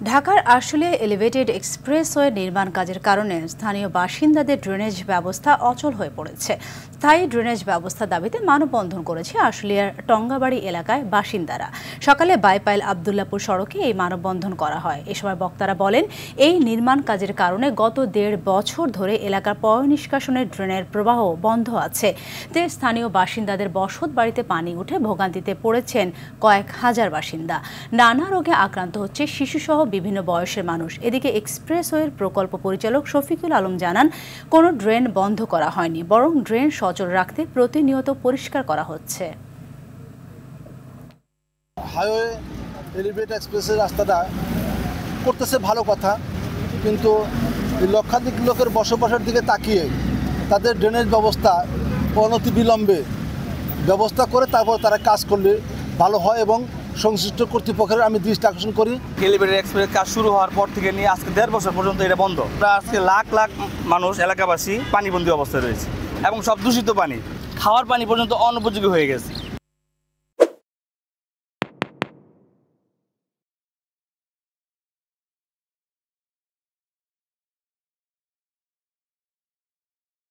ঢাকার Ashulia elevated expressway নির্মাণ কাজের কারণে স্থানীয় বাসিন্দাদের ড্রেনেজ ব্যবস্থা অচল হয়ে পড়েছে। স্থায়ী ড্রেনেজ ব্যবস্থা দাবিতে মানববন্ধন করেছে আশুলিয়ার টঙ্গাবাড়ি এলাকায় বাসিন্দারা। সকালে বাইপাইল আবদুল্লাপুর সড়কে এই মানববন্ধন করা হয়। এ সময় বক্তারা বলেন, এই নির্মাণ কাজের কারণে গত 1.5 বছর ধরে এলাকার পয়ঃনিষ্কাশনের ড্রেনের প্রবাহ বন্ধ আছে। তে স্থানীয় বাসিন্দাদের বসত বাড়িতে পানি উঠে ভোগান্তিতে পড়েছেন কয়েক হাজার বাসিন্দা। নানা রোগে আক্রান্ত হচ্ছে শিশুসহ বিভিন্ন বয়সের মানুষ। এদিকে এক্সপ্রেসওয়ের প্রকল্প পরিচালক শফিকুল আলম জানান, কোনো ড্রেন বন্ধ করা হয়নি, বরং ড্রেন সচল রাখতে প্রতিনিয়ত পরিষ্কার করা হচ্ছে। হাইওয়ে এলিভেটেড এক্সপ্রেসের রাস্তাটা করতেছে ভালো কথা, কিন্তু লক্ষাধিক লোকের বসবাসের দিকে তাকিয়ে তাদের ড্রেনেজ ব্যবস্থা অনতিবিলম্বে ব্যবস্থা করে তারপর তারা কাজ করলে ভালো হয় এবং সংশ্লিষ্ট কর্তৃপক্ষের আমি দৃষ্টি আকর্ষণ করি। এলিভেটেড এক্সপ্রেস কাজ শুরু হওয়ার পর থেকে নিয়ে আজকে 1.5 বছর পর্যন্ত এটা বন্ধ। আজকে লাখ লাখ মানুষ এলাকাবাসী পানিবন্দী অবস্থায় রয়েছে এবং সব দূষিত পানি, খাওয়ার পানি পর্যন্ত অনুপযোগী হয়ে গেছে।